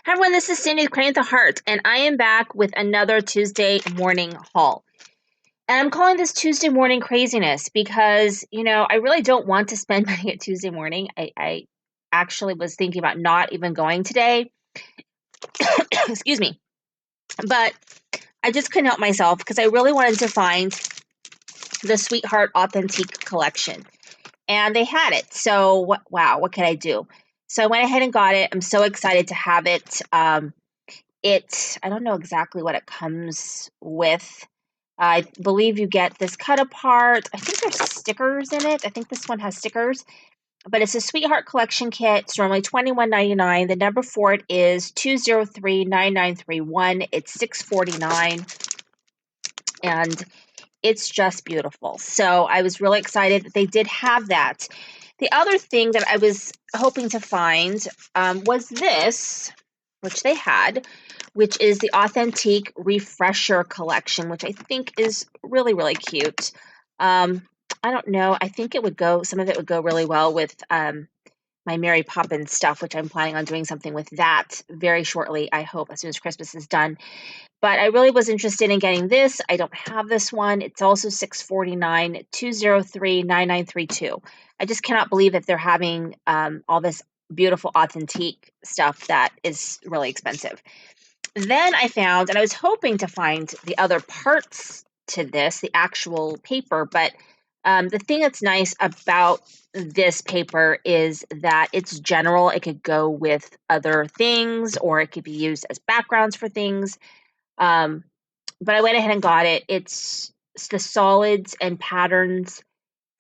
Hi everyone, this is Cindy with Crane the Heart, and I am back with another Tuesday morning haul. And I'm calling this Tuesday morning craziness because, I really don't want to spend money at Tuesday morning. I actually was thinking about not even going today. Excuse me. But I just couldn't help myself because I really wanted to find the Sweetheart Authentique collection. And they had it. So, wow, what can I do? So I went ahead and got it. I'm so excited to have it. I don't know exactly what it comes with. I believe you get this cut apart. I think there's stickers in it. I think this one has stickers, but it's a Sweetheart Collection kit. It's normally $21.99. The number for it is 2039931. It's $6.49, and it's just beautiful. So I was really excited that they did have that. The other thing that I was hoping to find was this, which they had, which is the Authentique Refresher Collection, which I think is really, really cute. I don't know. I think some of it would go really well with my Mary Poppins stuff, which I'm planning on doing something with that very shortly, I hope, as soon as Christmas is done. But I really was interested in getting this. I don't have this one. It's also $6.49, 2039932. I just cannot believe that they're having all this beautiful Authentique stuff that is really expensive. Then I found, and I was hoping to find the other parts to this, the actual paper, but the thing that's nice about this paper is that it's general. It could go with other things, or it could be used as backgrounds for things. But I went ahead and got it. It's the Solids and Patterns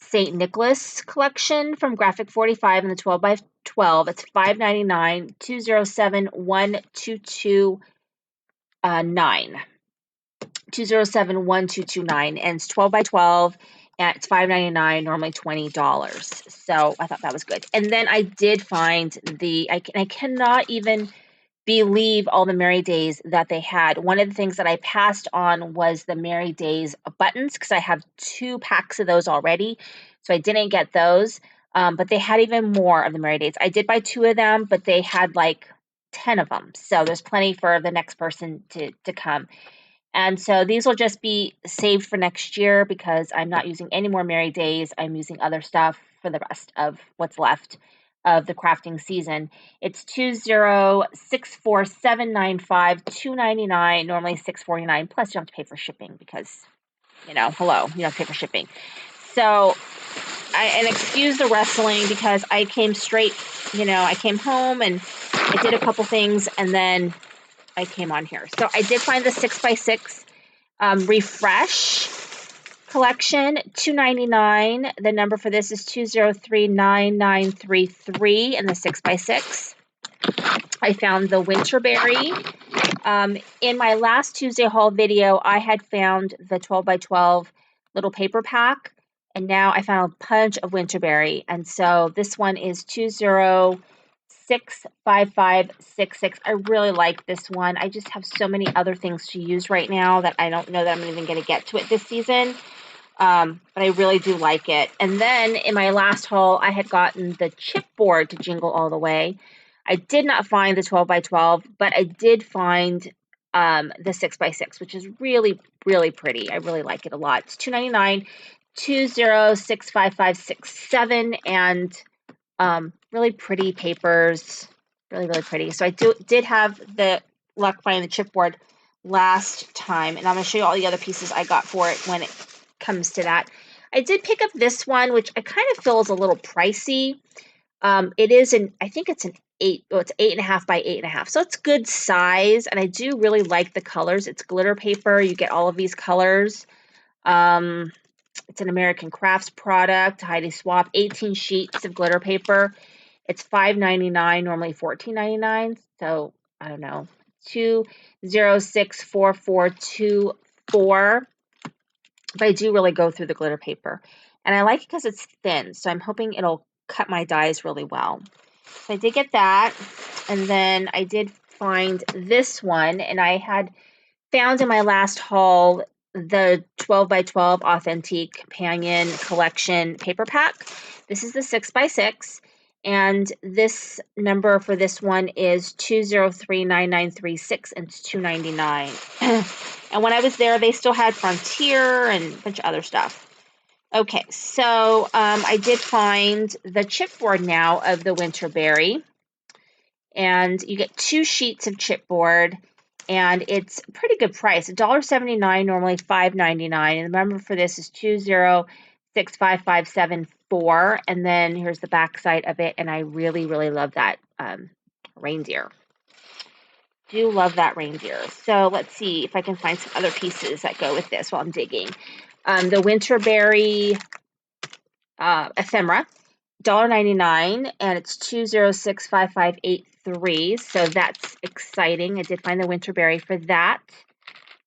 St. Nicholas collection from Graphic 45 in the 12 by 12. It's $5.99, 2071229. 2071229, and it's 12 by 12, and it's $5.99, normally $20. So I thought that was good. And then I did find I cannot even believe all the Merry Days that they had. One of the things that I passed on was the Merry Days buttons, because I have 2 packs of those already, so I didn't get those. But they had even more of the Merry Days. I did buy 2 of them, but they had like 10 of them, so there's plenty for the next person to come. And so these will just be saved for next year because I'm not using any more Merry Days. I'm using other stuff for the rest of what's left of the crafting season. It's 2064795 normally $6.49, plus you have to pay for shipping because, hello, you have to pay for shipping. So, and excuse the wrestling because I came straight, I came home and I did a couple things and then I came on here. So I did find the 6x6 Refresh collection, $2.99. The number for this is 2039933 in the 6x6. I found the Winterberry. In my last Tuesday haul video, I had found the 12 by 12 little paper pack, and now I found a bunch of Winterberry. And so this one is 2065566. I really like this one. I just have so many other things to use right now that I don't know that I'm even going to get to it this season. But I really do like it. And then in my last haul, I had gotten the chipboard to Jingle All the Way. I did not find the 12 by 12, but I did find the 6x6, which is really, really pretty. I really like it a lot. It's $2.99, 2065567, and really pretty papers. Really, really pretty. So I did have the luck finding the chipboard last time, and I'm going to show you all the other pieces I got for it when it comes to that. I did pick up this one, which I kind of feel is a little pricey. It is I think it's an 8.5 by 8.5. So it's good size, and I do really like the colors. It's glitter paper. You get all of these colors. It's an American Crafts product, Heidi Swap, 18 sheets of glitter paper. It's $5.99, normally $14.99. So I don't know, 2064424. But I do really go through the glitter paper, and I like it because it's thin. So I'm hoping it'll cut my dies really well. So I did get that, and then I did find this one, and I had found in my last haul the 12 by 12 Authentique Companion Collection paper pack. This is the 6x6, And this number for this one is 2039936, and it's $2.99. And when I was there, they still had Frontier and a bunch of other stuff. Okay, so I did find the chipboard now of the Winterberry, and you get 2 sheets of chipboard, and it's a pretty good price. $1.79, normally $5.99, and the number for this is 2065574. And then here's the back side of it, and I really, really love that reindeer. Do love that reindeer. So let's see if I can find some other pieces that go with this while I'm digging. The Winterberry ephemera, $1.99, and it's 2065583. So that's exciting. I did find the Winterberry for that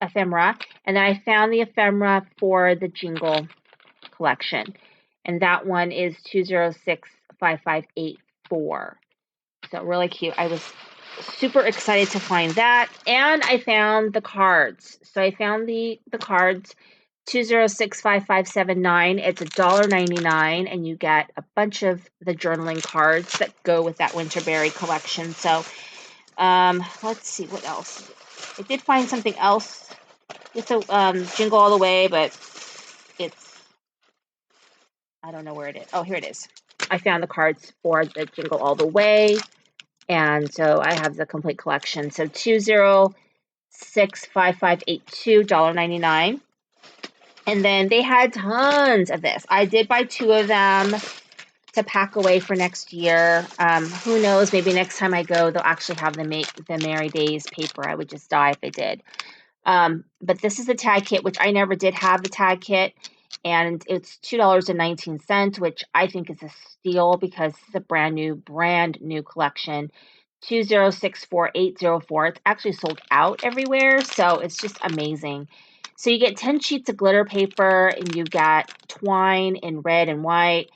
ephemera, and then I found the ephemera for the Jingle collection, and that one is 2065584. So really cute. I was super excited to find that, and I found the cards. So I found the cards. 2065579. It's $1.99, and you get a bunch of the journaling cards that go with that Winterberry collection. So let's see what else. I did find something else with the Jingle All the Way, but it's, I don't know where it is. Oh, here it is. I found the cards for the Jingle All the Way, and so I have the complete collection. So 2065582, $1.99. And then they had tons of this. I did buy 2 of them to pack away for next year. Who knows? Maybe next time I go, they'll actually have them make the Merry Days paper. I would just die if they did. But this is the tag kit, which I never did have the tag kit. And it's $2.19, which I think is a steal because it's a brand new collection. 2064804. It's actually sold out everywhere, so it's just amazing. So you get 10 sheets of glitter paper, and you got twine in red and white,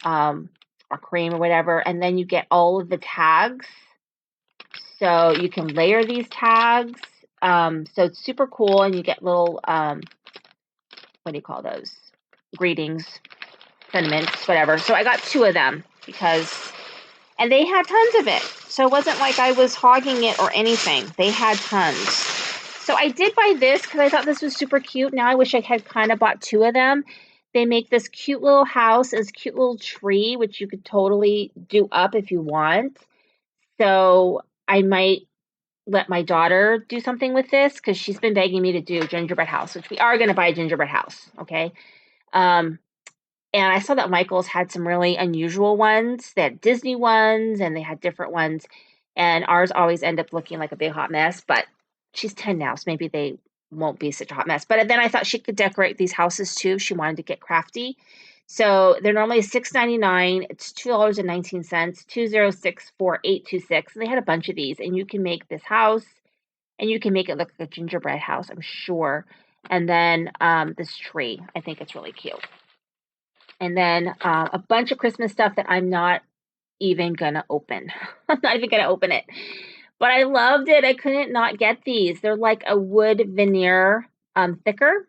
or cream or whatever, and then you get all of the tags. So you can layer these tags. So it's super cool, and you get little, what do you call those? Greetings, sentiments, whatever. So I got 2 of them and they had tons of it. So it wasn't like I was hogging it or anything. They had tons. So I did buy this because I thought this was super cute. Now I wish I had kind of bought 2 of them. They make this cute little house, this cute little tree, which you could totally do up if you want. So I might let my daughter do something with this because she's been begging me to do a gingerbread house, which we are going to buy a gingerbread house. Okay. And I saw that Michael's had some really unusual ones. They had Disney ones, and they had different ones. And ours always end up looking like a big hot mess, but she's 10 now, so maybe they won't be such a hot mess. But then I thought she could decorate these houses too. She wanted to get crafty. So they're normally $6.99. It's $2.19, 2064826. And they had a bunch of these, and you can make this house, and you can make it look like a gingerbread house, I'm sure. And then this tree, I think it's really cute. And then a bunch of Christmas stuff that I'm not even gonna open. I'm not even gonna open it. But I loved it. I couldn't not get these. They're like a wood veneer, thicker.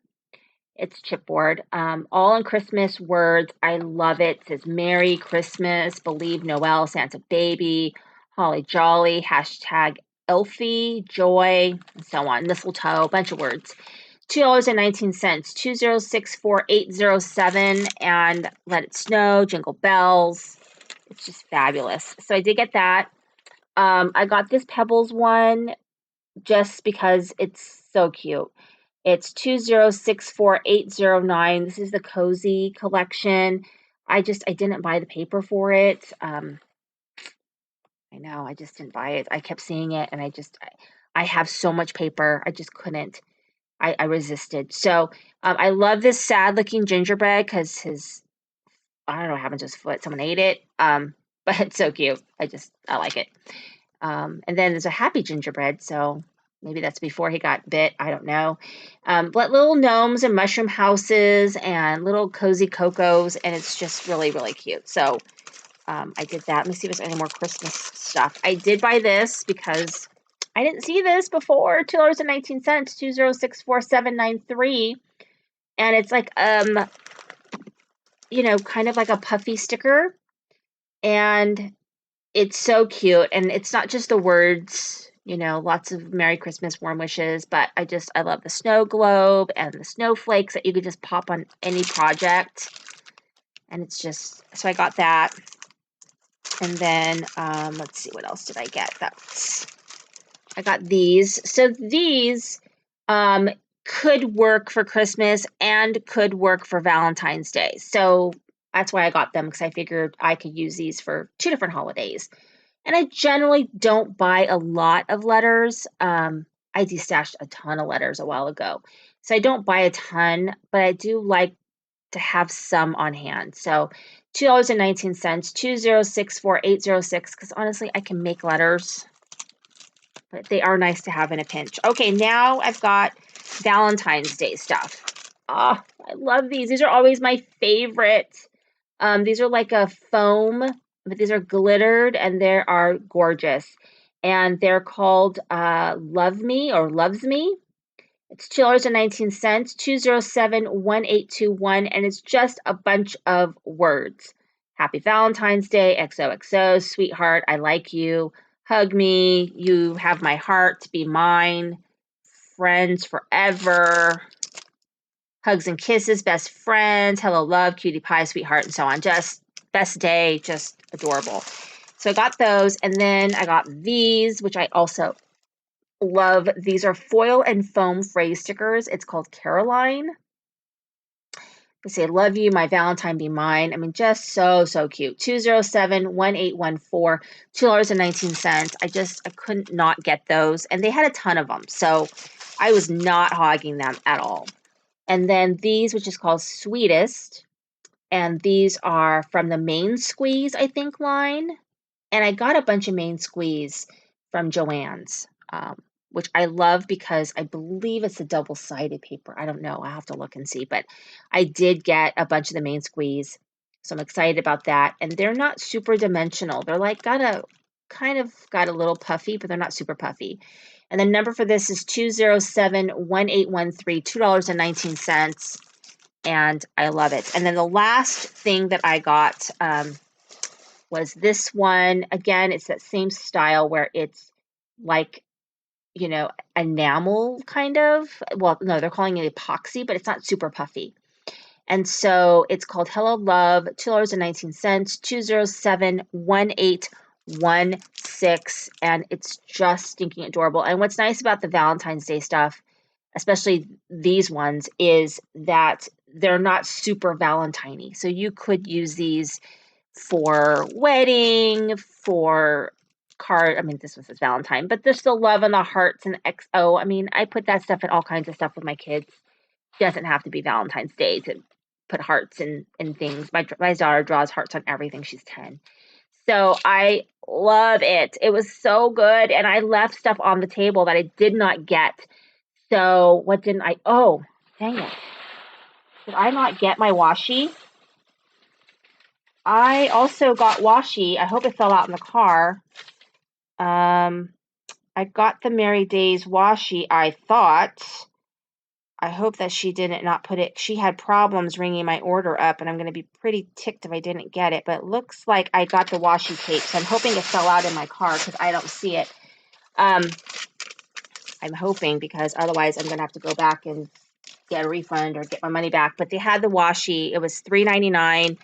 It's chipboard. All in Christmas words. I love it. It says Merry Christmas, Believe Noel, Santa Baby, Holly Jolly, hashtag Elfie, Joy, and so on. Mistletoe, a bunch of words. $2.19, 2064807, and Let It Snow, Jingle Bells. It's just fabulous. So I did get that. I got this Pebbles one just because it's so cute. It's 2064809. This is the Cozy collection. I didn't buy the paper for it. I know, I just didn't buy it. I kept seeing it, and I have so much paper. I just couldn't. I resisted. So I love this sad looking gingerbread because I don't know what happened to his foot. Someone ate it. But it's so cute. I like it. And then there's a happy gingerbread. So maybe that's before he got bit. I don't know. But little gnomes and mushroom houses and little cozy cocos. And it's just really, really cute. So I did that. Let me see if there's any more Christmas stuff. I did buy this because I didn't see this before. $2.19, 2064793. And it's like kind of like a puffy sticker. And it's so cute, and it's not just the words, lots of Merry Christmas, warm wishes, but I love the snow globe and the snowflakes that you could just pop on any project. And it's just, so I got that. And then, let's see, what else did I get? I got these. So these could work for Christmas and could work for Valentine's Day. So that's why I got them, because I figured I could use these for 2 different holidays. And I generally don't buy a lot of letters. I destashed a ton of letters a while ago. So I don't buy a ton, but I do like to have some on hand. So $2.19, 2064806, because honestly, I can make letters, but they are nice to have in a pinch. Okay, now I've got Valentine's Day stuff. Oh, I love these. These are always my favorite. These are like a foam, but these are glittered and they are gorgeous. And they're called Love Me or Loves Me. It's $2.19, 2071821, and it's just a bunch of words. Happy Valentine's Day, XOXO, sweetheart, I like you, hug me, you have my heart, be mine, friends forever, hugs and kisses, best friends, hello, love, cutie pie, sweetheart, and so on. Just best day, just adorable. So I got those, and then I got these, which I also love. These are foil and foam phrase stickers. It's called Caroline. They say, love you, my Valentine be mine. I mean, just so, so cute. 2071814, $2.19. I couldn't not get those. And they had a ton of them. So I was not hogging them at all. And then these, which is called Sweetest. And these are from the Main Squeeze, I think, line. And I got a bunch of Main Squeeze from Joann's, which I love because I believe it's a double-sided paper. I don't know. I have to look and see. But I did get a bunch of the Main Squeeze, so I'm excited about that. And they're not super dimensional. They're like got a little puffy, but they're not super puffy. And the number for this is 2071813, $2.19. And I love it. And then the last thing that I got was this one. Again, it's that same style where it's like, enamel kind of. Well, no, they're calling it epoxy, but it's not super puffy. And so it's called Hello Love, $2.19, 2071816, and it's just stinking adorable. And what's nice about the Valentine's Day stuff, especially these ones, is that they're not super Valentine-y. So you could use these for wedding, for card. I mean, this was his Valentine, but there's still love and the hearts and XO. I mean, I put that stuff in all kinds of stuff with my kids. It doesn't have to be Valentine's Day to put hearts in things. My daughter draws hearts on everything. She's 10. So I love it. It was so good. And I left stuff on the table that I did not get. So what didn't I? Oh, dang it. Did I not get my washi? I also got washi. I hope it fell out in the car. I got the Merry Days washi, I thought. I hope that she didn't not put it. She had problems ringing my order up, and I'm going to be pretty ticked if I didn't get it. But it looks like I got the washi tape, so I'm hoping it fell out in my car because I don't see it. I'm hoping, because otherwise I'm going to have to go back and get a refund or get my money back. But they had the washi. It was $3.99.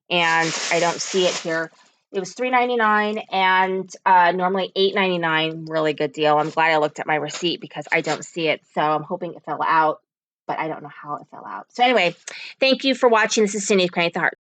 And I don't see it here. It was $3.99 and normally $8.99. Really good deal. I'm glad I looked at my receipt because I don't see it. So I'm hoping it fell out, but I don't know how it fell out. So anyway, thank you for watching. This is Cindy with Create the Heart.